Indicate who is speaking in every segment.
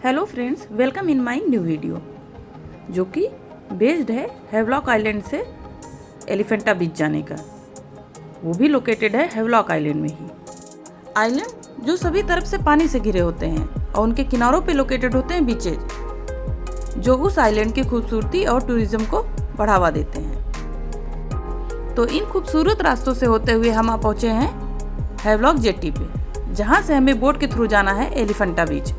Speaker 1: Hello friends, welcome in my new video जो कि based है हैवलॉक आइलैंड से एलिफेंटा बीच जाने का। वो भी लोकेटेड है हैवलॉक आइलैंड में ही। आइलैंड जो सभी तरफ से पानी से घिरे होते हैं और उनके किनारों पे लोकेटेड होते हैं बीचेज जो उस आइलैंड की खूबसूरती और टूरिज्म को बढ़ावा देते हैं। तो इन खूबसूरत रास्तों से होते हुए हम पहुंचे हैं हैवलॉक जेट्टी पे, जहां से हमें बोट के थ्रू जाना है एलिफेंटा बीच।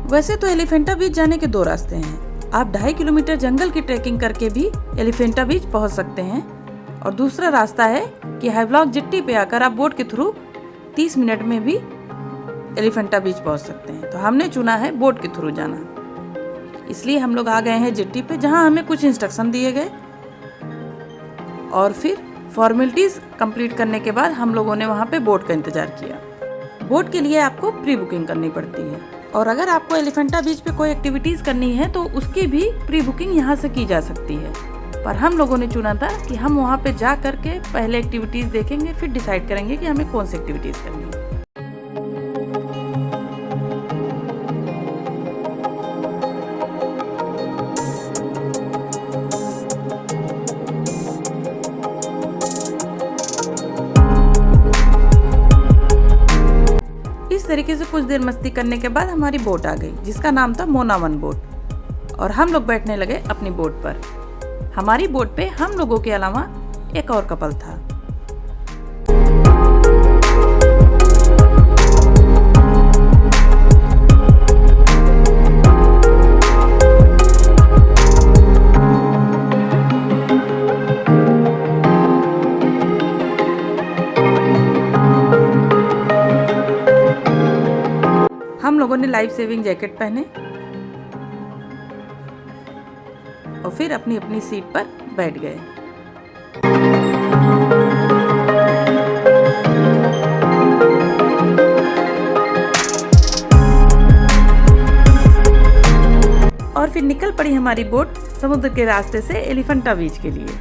Speaker 1: वैसे तो एलिफेंटा बीच जाने के दो रास्ते हैं। आप 2.5 किलोमीटर जंगल की ट्रैकिंग करके भी एलिफेंटा बीच पहुंच सकते हैं, और दूसरा रास्ता है कि हैवलॉक जेट्टी पे आकर आप बोट के थ्रू 30 मिनट में भी एलिफेंटा बीच पहुंच सकते हैं। तो हमने चुना है बोट के थ्रू जाना, इसलिए हम लोग आ गए हैं जेट्टी पे, जहां हमें कुछ इंस्ट्रक्शन दिए गए और फिर फॉर्मेलिटीज कंप्लीट करने के बाद हम लोगों ने वहां पे बोट का इंतजार किया। बोट के लिए आपको प्री बुकिंग करनी पड़ती है, और अगर आपको एलिफेंटा बीच पे कोई एक्टिविटीज करनी है तो उसकी भी प्री बुकिंग यहाँ से की जा सकती है। पर हम लोगों ने चुना था कि हम वहाँ पे जा करके पहले एक्टिविटीज देखेंगे, फिर डिसाइड करेंगे कि हमें कौन सी एक्टिविटीज करनी है। इस तरीके से कुछ देर मस्ती करने के बाद हमारी बोट आ गई, जिसका नाम था मोना 1 बोट, और हम लोग बैठने लगे अपनी बोट पर। हमारी बोट पे हम लोगों के अलावा एक और कपल था। हम लोगों ने लाइफ सेविंग जैकेट पहने और फिर अपनी अपनी सीट पर बैठ गए। और फिर निकल पड़ी हमारी बोट समुद्र के रास्ते से एलिफेंटा बीच के लिए।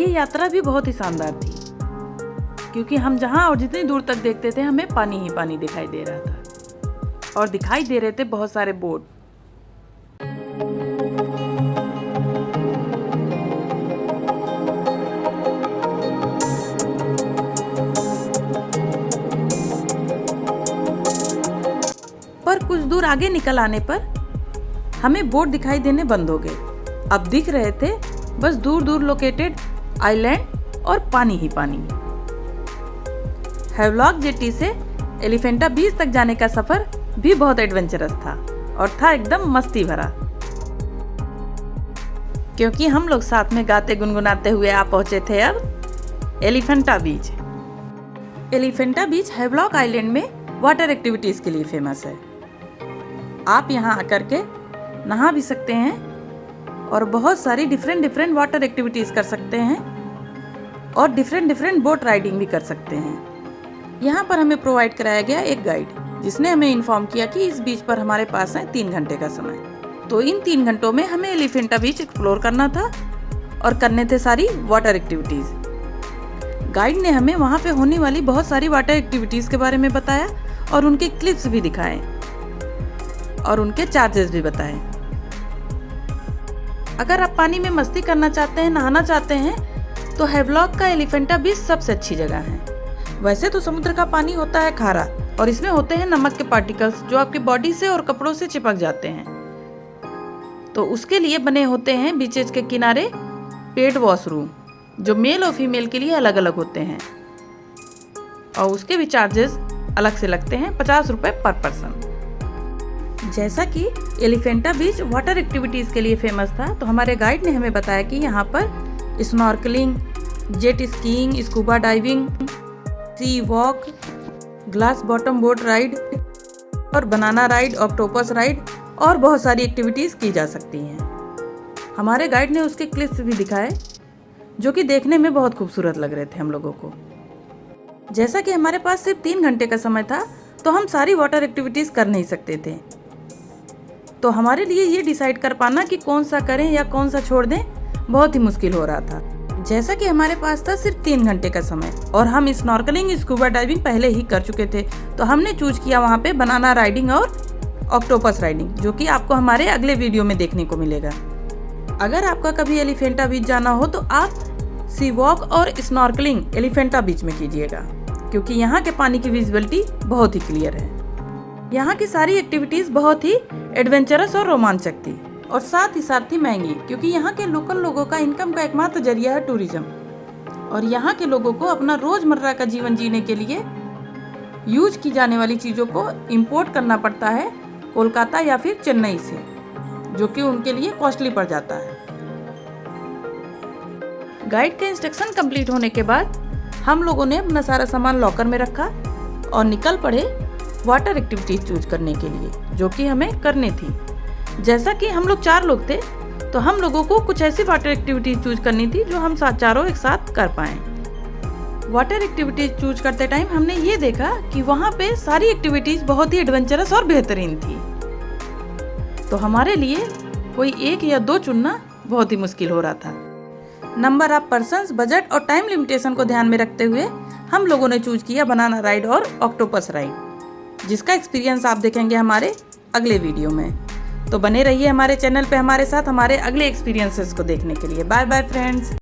Speaker 1: यात्रा भी बहुत ही शानदार थी, क्योंकि हम जहां और जितनी दूर तक देखते थे हमें पानी ही पानी दिखाई दे रहा था, और दिखाई दे रहे थे बहुत सारे बोट। पर कुछ दूर आगे निकल आने पर हमें बोट दिखाई देने बंद हो गए। अब दिख रहे थे बस दूर दूर लोकेटेड आइलैंड और पानी ही पानी। हैवलॉक जेट्टी से एलिफेंटा बीच तक जाने का सफर भी बहुत एडवेंचरस था, और था एकदम मस्ती भरा, क्योंकि हम लोग साथ में गाते गुनगुनाते हुए आ पहुंचे थे अब एलिफेंटा बीच। एलिफेंटा बीच हैवलॉक आइलैंड में वाटर एक्टिविटीज के लिए फेमस है। आप यहाँ आकर के नहा भी सकते हैं और बहुत सारी डिफरेंट वाटर एक्टिविटीज कर सकते हैं, और डिफरेंट बोट राइडिंग भी कर सकते हैं। यहाँ पर हमें प्रोवाइड कराया गया एक गाइड, जिसने हमें इन्फॉर्म किया कि इस बीच पर हमारे पास है 3 घंटे का समय। तो इन 3 घंटों में हमें एलिफेंटा बीच एक्सप्लोर करना था और करने थे सारी वाटर एक्टिविटीज। गाइड ने हमें वहाँ पे होने वाली बहुत सारी वाटर एक्टिविटीज के बारे में बताया, और उनके क्लिप्स भी दिखाए और उनके चार्जेस भी बताए। अगर आप पानी में मस्ती करना चाहते हैं, नहाना चाहते हैं, तो हैवलॉक का एलिफेंटा बीच सबसे अच्छी जगह है। वैसे तो समुद्र का पानी होता है खारा, और इसमें होते हैं नमक के पार्टिकल्स जो आपके बॉडी से और कपड़ों से चिपक जाते हैं। तो उसके लिए बने होते हैं बीचेज के किनारे पेड वॉशरूम, जो मेल और फीमेल के लिए अलग अलग होते हैं, और उसके भी चार्जेस अलग से लगते हैं 50 रुपये पर पर्सन। जैसा कि एलिफेंटा बीच वाटर एक्टिविटीज़ के लिए फेमस था, तो हमारे गाइड ने हमें बताया कि यहाँ पर snorkelling, jet skiing, scuba diving, sea walk, glass bottom boat ride और बनाना राइड, ऑक्टोपस राइड और बहुत सारी एक्टिविटीज़ की जा सकती हैं। हमारे गाइड ने उसके क्लिप्स भी दिखाए जो कि देखने में बहुत खूबसूरत लग रहे थे हम लोगों को। जैसा कि हमारे पास सिर्फ 3 घंटे का समय था, तो हम सारी वाटर एक्टिविटीज़ कर नहीं सकते थे। तो हमारे लिए ये डिसाइड कर पाना कि कौन सा करें या कौन सा छोड़ दें बहुत ही मुश्किल हो रहा था। जैसा कि हमारे पास था सिर्फ 3 घंटे का समय और हम स्नॉर्कलिंग, स्कूबा डाइविंग पहले ही कर चुके थे, तो हमने चूज किया वहाँ पे बनाना राइडिंग और ऑक्टोपस राइडिंग, जो कि आपको हमारे अगले वीडियो में देखने को मिलेगा। अगर आपका कभी एलिफेंटा बीच जाना हो तो आप सी वॉक और स्नॉर्कलिंग एलिफेंटा बीच में कीजिएगा, क्योंकि यहाँ के पानी की विजिबिलिटी बहुत ही क्लियर है। यहाँ की सारी एक्टिविटीज़ बहुत ही एडवेंचरस और रोमांचक थी और साथ ही महंगी, क्योंकि यहाँ के लोकल लोगों का इनकम का एकमात्र जरिया है टूरिज्म, और यहाँ के लोगों को अपना रोजमर्रा का जीवन जीने के लिए यूज की जाने वाली चीज़ों को इंपोर्ट करना पड़ता है कोलकाता या फिर चेन्नई से, जो कि उनके लिए कॉस्टली पड़ जाता है। गाइड का इंस्ट्रक्शन कंप्लीट होने के बाद हम लोगों ने अपना सारा सामान लॉकर में रखा और निकल पड़े वाटर एक्टिविटीज चूज करने के लिए, जो कि हमें करनी थी। जैसा कि हम लोग 4 लोग थे, तो हम लोगों को कुछ ऐसी वाटर एक्टिविटीज चूज करनी थी जो हम चारों एक साथ कर पाएं। वाटर एक्टिविटीज चूज करते टाइम हमने ये देखा कि वहाँ पे सारी एक्टिविटीज बहुत ही एडवेंचरस और बेहतरीन थी, तो हमारे लिए कोई 1 या 2 चुनना बहुत ही मुश्किल हो रहा था। नंबर ऑफ पर्सन्स, बजट और टाइम लिमिटेशन को ध्यान में रखते हुए हम लोगों ने चूज किया बनाना राइड और ऑक्टोपस राइड, जिसका एक्सपीरियंस आप देखेंगे हमारे अगले वीडियो में। तो बने रहिए हमारे चैनल पे हमारे साथ हमारे अगले एक्सपीरियंसेस को देखने के लिए। Bye bye friends.